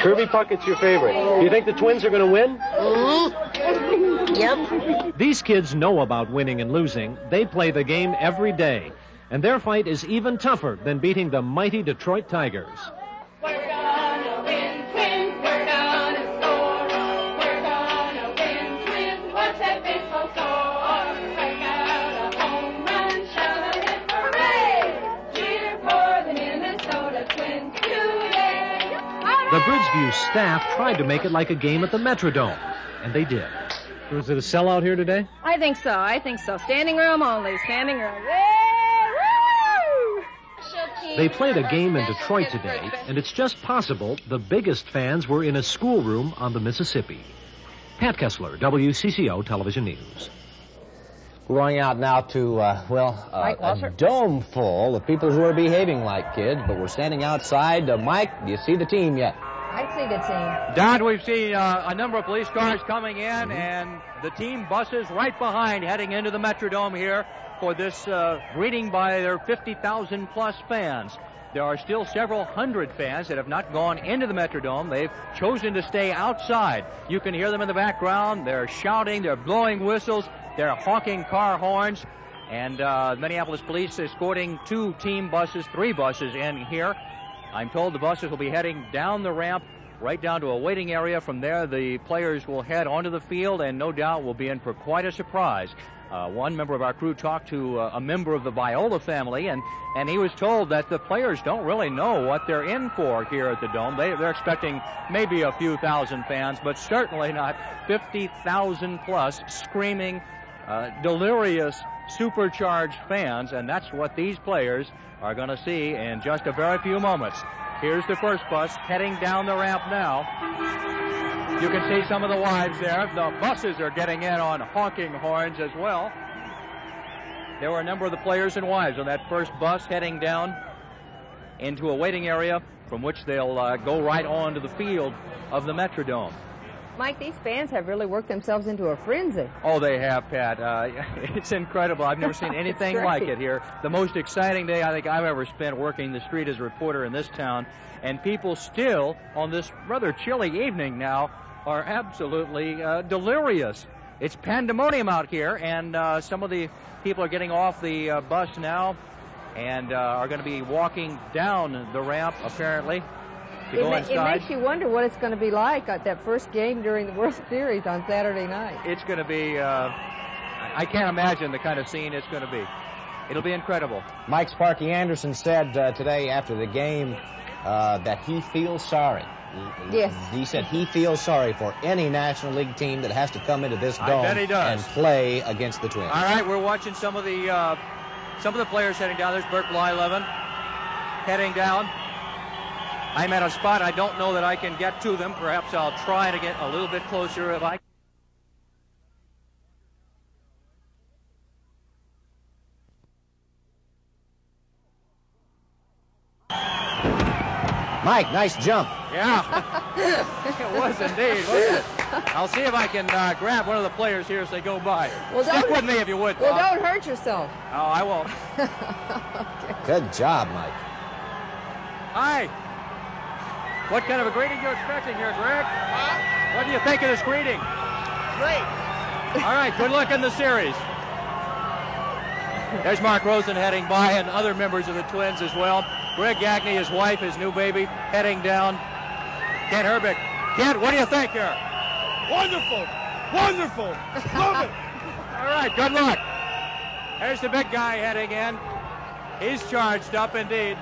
Kirby Puckett's your favorite. Do you think the Twins are going to win? Yep. These kids know about winning and losing. They play the game every day. And their fight is even tougher than beating the mighty Detroit Tigers. We're gonna win, Twins. We're gonna score. We're gonna win, Twins. Watch that baseball score. Strike out a home run, shove a hit, hooray! Cheer for the Minnesota Twins today. The Bridgeview staff tried to make it like a game at the Metrodome, and they did. Was it a sellout here today? I think so. Standing room only. Standing room. They played a game in Detroit today, and it's just possible the biggest fans were in a schoolroom on the Mississippi. Pat Kessler, WCCO Television News. We're going out now to, a dome full of people who are behaving like kids, but we're standing outside. Mike, do you see the team yet? I see the team. Don, we've seen a number of police cars coming in, and the team buses right behind heading into the Metrodome here for this greeting by their 50,000-plus fans. There are still several hundred fans that have not gone into the Metrodome. They've chosen to stay outside. You can hear them in the background. They're shouting. They're blowing whistles. They're honking car horns. And Minneapolis police escorting 2 team buses, 3 buses in here. I'm told the buses will be heading down the ramp right down to a waiting area. From there, the players will head onto the field and no doubt will be in for quite a surprise. One member of our crew talked to a member of the Viola family, and he was told that the players don't really know what they're in for here at the Dome. They're expecting maybe a few thousand fans, but certainly not 50,000 plus screaming, delirious, supercharged fans, and that's what these players are going to see in just a very few moments. Here's the first bus heading down the ramp now. You can see some of the wives there. The buses are getting in on honking horns as well. There were a number of the players and wives on that first bus heading down into a waiting area from which they'll go right on to the field of the Metrodome. Mike, these fans have really worked themselves into a frenzy. Oh, they have, Pat. It's incredible. I've never seen anything like it here. The most exciting day I think I've ever spent working the street as a reporter in this town. And people still, on this rather chilly evening now, are absolutely delirious. It's pandemonium out here, and some of the people are getting off the bus now and are going to be walking down the ramp, apparently, to go inside. It makes you wonder what it's going to be like at that first game during the World Series on Saturday night. It's going to be, I can't imagine the kind of scene it's going to be. It'll be incredible. Mike Sparky Anderson said today after the game that he feels sorry. Yes. He said he feels sorry for any National League team that has to come into this dome and play against the Twins. All right, we're watching some of the players heading down. There's Bert Blyleven heading down. I'm at a spot I don't know that I can get to them. Perhaps I'll try to get a little bit closer if I can. Mike, nice jump. Yeah, it was indeed, wasn't it? I'll see if I can grab one of the players here as they go by. Well, stick with me if you would, Well, Bob. don't hurt yourself. Oh, I won't. Okay. Good job, Mike. Hi. What kind of a greeting you expecting here, Greg? Huh? What do you think of this greeting? Great. All right, good luck in the series. There's Mark Rosen heading by and other members of the Twins as well. Greg Gagne, his wife, his new baby, heading down. Kent Hrbek. Kent, what do you think here? Wonderful. Wonderful. Love it. All right, good luck. There's the big guy heading in. He's charged up indeed.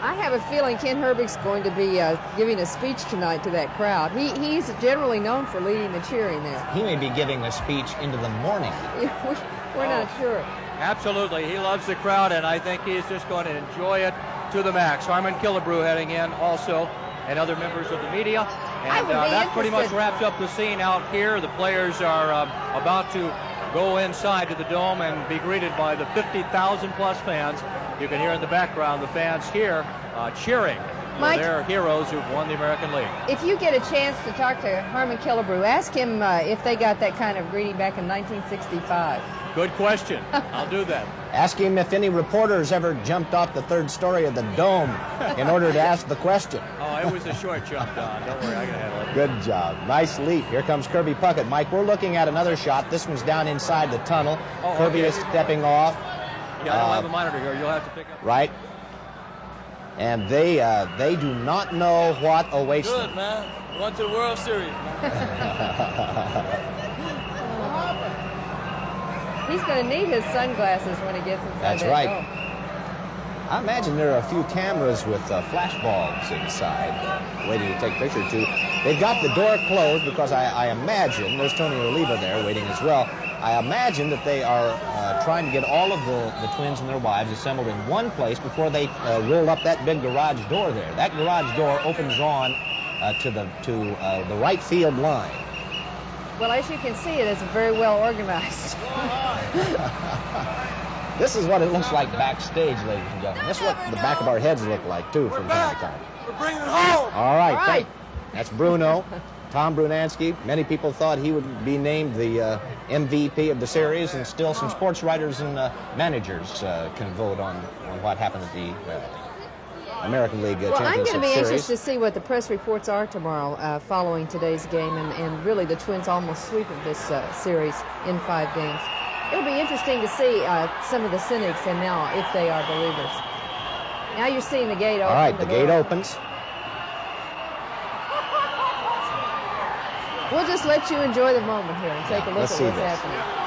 I have a feeling Kent Hrbek's going to be giving a speech tonight to that crowd. He's generally known for leading the cheering there. He may be giving a speech into the morning. We're not sure. Absolutely. He loves the crowd, and I think he's just going to enjoy it to the max. Harmon Killebrew heading in also, and other members of the media. And that pretty much wraps up the scene out here. The players are about to go inside to the Dome and be greeted by the 50,000-plus fans. You can hear in the background the fans here cheering for Mike, their heroes who've won the American League. If you get a chance to talk to Harmon Killebrew, ask him if they got that kind of greeting back in 1965. Good question. I'll do that. Ask him if any reporters ever jumped off the third story of the dome in order to ask the question. Oh, it was a short jump, Don. Don't worry, I can handle it. Good job. Nice leap. Here comes Kirby Puckett. Mike, we're looking at another shot. This one's down inside the tunnel. Oh, Kirby okay. is stepping off. Yeah, I don't have a monitor here. You'll have to pick up. Right. And they do not know what awaits them. Good, man. Went to the World Series. He's going to need his sunglasses when he gets inside That's that right. dome. I imagine there are a few cameras with flash bulbs inside waiting to take pictures too. They've got the door closed because I imagine, there's Tony Oliva there waiting as well. I imagine that they are trying to get all of the twins and their wives assembled in one place before they roll up that big garage door there. That garage door opens on to the right field line. Well, as you can see, it is very well organized. This is what it looks like backstage, ladies and gentlemen. This is what the back of our heads look like, too, from time to time. We're bringing it home. All right. All right. That's Bruno. Tom Brunansky. Many people thought he would be named the MVP of the series, and still some sports writers and managers can vote on what happened at the American League Well, I'm Championship going to be anxious Series. to see what the press reports are tomorrow following today's game, and really the Twins almost sweeping this series in 5 games. It'll be interesting to see some of the cynics and now if they are believers. Now you're seeing the gate open. All right, the gate opens. We'll just let you enjoy the moment here and take a look let's at see what's this. happening.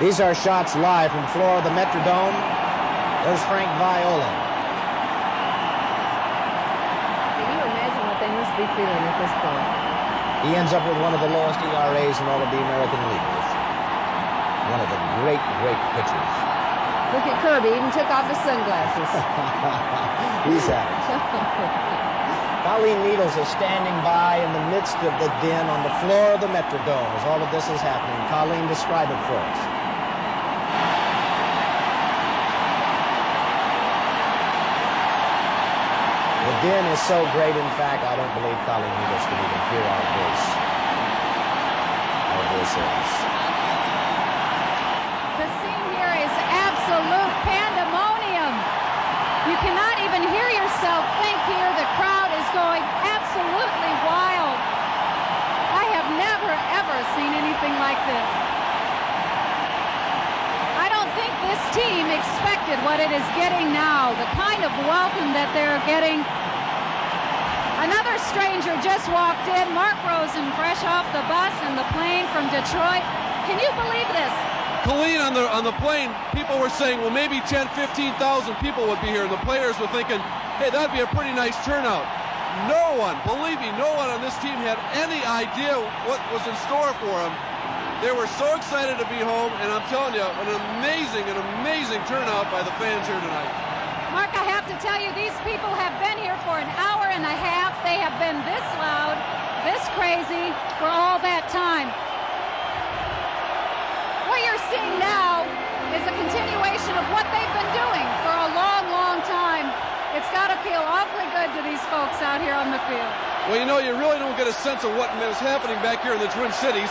These are shots live from the floor of the Metrodome. There's Frank Viola. Can you imagine what they must be feeling at this point? He ends up with one of the lowest ERAs in all of the American League. One of the great, great pitchers. Look at Kirby, even took off his sunglasses. He's at it. Colleen Needles is standing by in the midst of the din on the floor of the Metrodome as all of this is happening. Colleen, describe it for us. The din is so great, in fact, I don't believe Colleen Needles can even hear our voice. Our voices. The scene here is absolute pandemonium. You cannot even hear yourself think here. The crowd is going absolutely wild. I have never, ever seen anything like this. I don't think this team expected what it is getting now, the kind of welcome that they're getting. Another stranger just walked in, Mark Rosen, fresh off the bus and the plane from Detroit. Can you believe this? Colleen, on the plane, people were saying, well, maybe 10, 15,000 people would be here, and the players were thinking, hey, that'd be a pretty nice turnout. No one, believe me, no one on this team had any idea what was in store for them. They were so excited to be home, and I'm telling you, an amazing turnout by the fans here tonight. Mark, I have to tell you, these people have been here for an hour and a half. They have been this loud, this crazy for all that time. What you're seeing now is a continuation of what they've been doing for a long, long time. It's got to feel awfully good to these folks out here on the field. Well, you know, you really don't get a sense of what is happening back here in the Twin Cities.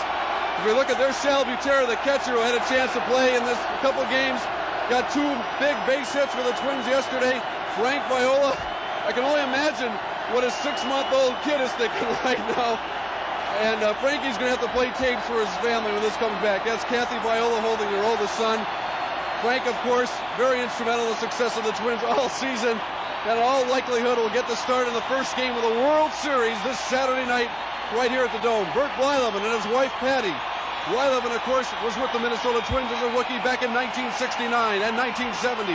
If we look at their Sal Butera, the catcher, who had a chance to play in this couple games, got 2 big base hits for the Twins yesterday. Frank Viola, I can only imagine what his 6-month-old kid is thinking right now. And Frankie's going to have to play tapes for his family when this comes back. That's Kathy Viola holding their oldest son. Frank, of course, very instrumental in the success of the Twins all season. And in all likelihood will get the start in the first game of the World Series this Saturday night right here at the Dome. Bert Blyleven and his wife Patty. Blyleven, of course, was with the Minnesota Twins as a rookie back in 1969 and 1970.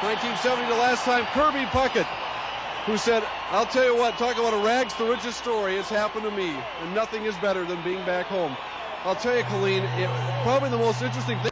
1970, the last time Kirby Puckett, who said, I'll tell you what, talk about a rags to riches story, it's happened to me, and nothing is better than being back home. I'll tell you, Colleen, probably the most interesting thing